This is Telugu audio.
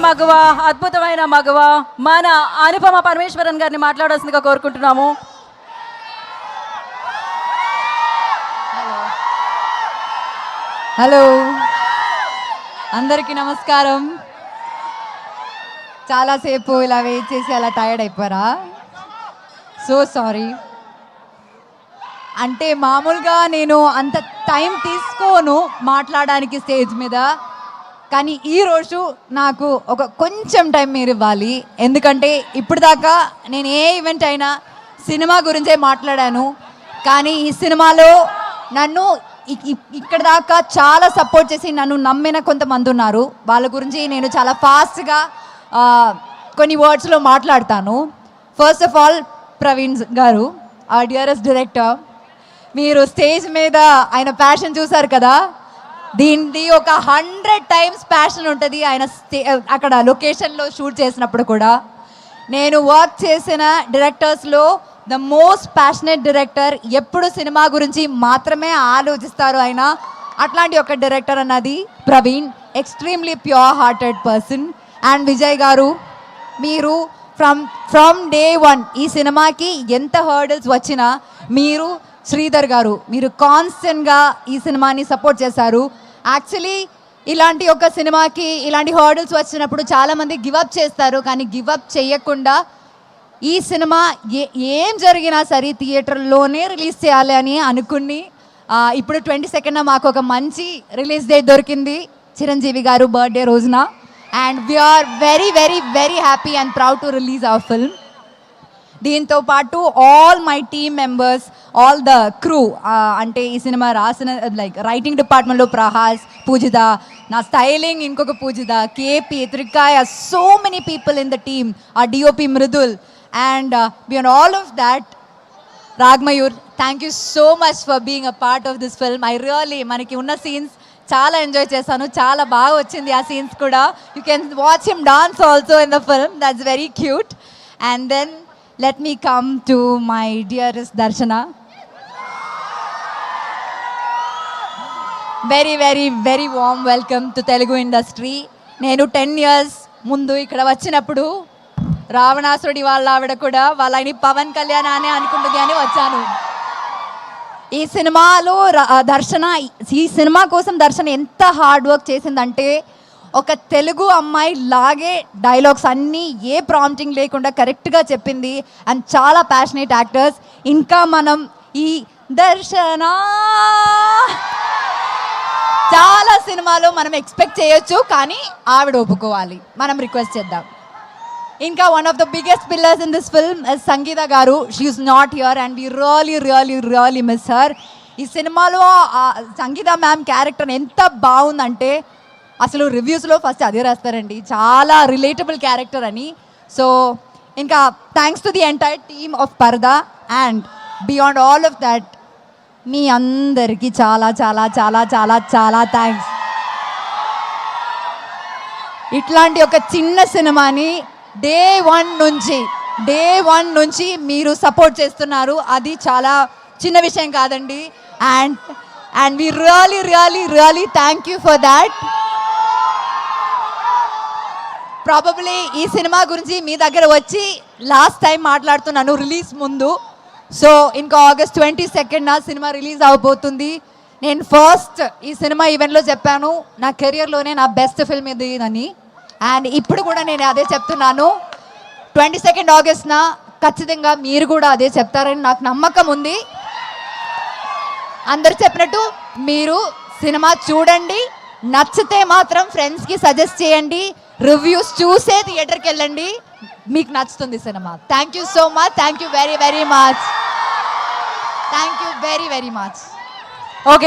మగువ, అద్భుతమైన మగువ మన అనుపమ పరమేశ్వరన్ గారిని మాట్లాడాల్సిందిగా కోరుకుంటున్నాము. హలో, అందరికీ నమస్కారం. చాలాసేపు ఇలా వెయిట్ చేసి అలా టైర్డ్ అయిపోయారా? So sorry. అంటే మామూలుగా నేను అంత టైం తీసుకోను మాట్లాడడానికి స్టేజ్ మీద, కానీ ఈరోజు నాకు ఒక కొంచెం టైం మీరు ఇవ్వాలి. ఎందుకంటే ఇప్పుడు దాకా నేను ఏ ఈవెంట్ అయినా సినిమా గురించే మాట్లాడాను, కానీ ఈ సినిమాలో నన్ను ఇక్కడ దాకా చాలా సపోర్ట్ చేసి నన్ను నమ్మిన కొంతమంది ఉన్నారు. వాళ్ళ గురించి నేను చాలా ఫాస్ట్గా కొన్ని వర్డ్స్లో మాట్లాడతాను. ఫస్ట్ ఆఫ్ ఆల్ ప్రవీణ్ గారు, our డియరెస్ట్ డైరెక్టర్, మీరు స్టేజ్ మీద ఆయన ప్యాషన్ చూసారు కదా, దీనిది ఒక 100 times ప్యాషన్ ఉంటుంది ఆయన అక్కడ లొకేషన్లో షూట్ చేసినప్పుడు కూడా. నేను వర్క్ చేసిన డైరెక్టర్స్లో ద మోస్ట్ ప్యాషనేట్ డైరెక్టర్, ఎప్పుడు సినిమా గురించి మాత్రమే ఆలోచిస్తారు ఆయన. అట్లాంటి ఒక డైరెక్టర్ అన్నది Praveen, extremely pure hearted person. And Vijay గారు, మీరు ఫ్రమ్ డే 1 ఈ సినిమాకి ఎంత హర్డల్స్ వచ్చినా మీరు, శ్రీధర్ గారు, మీరు కాన్స్టెంట్గా ఈ సినిమాని సపోర్ట్ చేశారు. యాక్చువల్లీ ఇలాంటి ఒక సినిమాకి ఇలాంటి హర్డల్స్ వచ్చినప్పుడు చాలామంది గివప్ చేస్తారు, కానీ గివప్ చేయకుండా ఈ సినిమా ఏం జరిగినా సరే థియేటర్లోనే రిలీజ్ చేయాలి అని అనుకుని ఇప్పుడు 22న మాకు ఒక మంచి రిలీజ్ డేట్ దొరికింది చిరంజీవి గారు బర్త్డే రోజున. And we are very very very happy and proud to release our film. దీంతో పాటు all my team members, all the crew, అంటే ఈ సినిమా రాసిన లైక్ రైటింగ్ డిపార్ట్మెంట్లో ప్రహాస్, పూజిత, నా స్టైలింగ్ ఇంకొక Poojitha, KP, Trikaya, so many people in the team, ఆ DOP Mridul. And beyond all of that, Ragmayur, thank you so much for being a part of this film. I really, మనకి ఉన్న సీన్స్ చాలా ఎంజాయ్ చేశాను, చాలా బాగా వచ్చింది ఆ సీన్స్ కూడా. You can watch him dance also in the film, that's very cute. And then let me come to my dearest Darshana. Very very very warm welcome to Telugu industry. నేను 10 years ముందు ఇక్కడ వచ్చినప్పుడు రావణాసురుడి వాళ్ళ ఆవిడ కూడా వాళ్ళని పవన్ కళ్యాణ్ అనే అనుకుంటుంది అని వచ్చాను. ఈ సినిమాలో దర్శన, ఈ సినిమా కోసం దర్శన ఎంత హార్డ్ వర్క్ చేసిందంటే, ఒక తెలుగు అమ్మాయి లాగే డైలాగ్స్ అన్నీ ఏ ప్రాంప్టింగ్ లేకుండా కరెక్ట్గా చెప్పింది. అండ్ చాలా ప్యాషనేట్ యాక్టర్స్. ఇంకా మనం ఈ దర్శన చాలా సినిమాలో మనం ఎక్స్పెక్ట్ చేయొచ్చు, కానీ ఆవిడ ఒప్పుకోవాలి, మనం రిక్వెస్ట్ చేద్దాం. ఇంకా one of the biggest pillars in this film is Sangeetha garu. She is not here and we really really really miss her. ఈ సినిమాలో సంగీత మ్యామ్ క్యారెక్టర్ ఎంత బాగుందంటే, అసలు రివ్యూస్లో ఫస్ట్ అదే రాస్తారండి, చాలా రిలేటబుల్ క్యారెక్టర్ అని. సో ఇంకా thanks to the entire team of Paradha. And beyond all of that, మీ అందరికీ చాలా చాలా చాలా చాలా చాలా థ్యాంక్స్. ఇట్లాంటి ఒక చిన్న సినిమాని డే వన్ నుంచి మీరు సపోర్ట్ చేస్తున్నారు, అది చాలా చిన్న విషయం కాదండి. And we really really really thank you for that. Probably ఈ సినిమా గురించి మీ దగ్గర వచ్చి లాస్ట్ టైం మాట్లాడుతున్నాను రిలీజ్ ముందు. సో ఇంకా August 22న సినిమా రిలీజ్ అవబోతుంది. నేను ఫస్ట్ ఈ సినిమా ఈవెంట్లో చెప్పాను, నా కెరియర్లోనే నా బెస్ట్ ఫిల్మ్ ఇది అని. అండ్ ఇప్పుడు కూడా నేను అదే చెప్తున్నాను, 22 Augustన ఖచ్చితంగా మీరు కూడా అదే చెప్తారని నాకు నమ్మకం ఉంది. అందరు చెప్పినట్టు మీరు సినిమా చూడండి, నచ్చితే మాత్రం ఫ్రెండ్స్కి సజెస్ట్ చేయండి, రివ్యూస్ చూసే థియేటర్కి వెళ్ళండి, మీకు నచ్చుతుంది cinema. Thank you so much, thank you very very much, thank you very very much. Okay.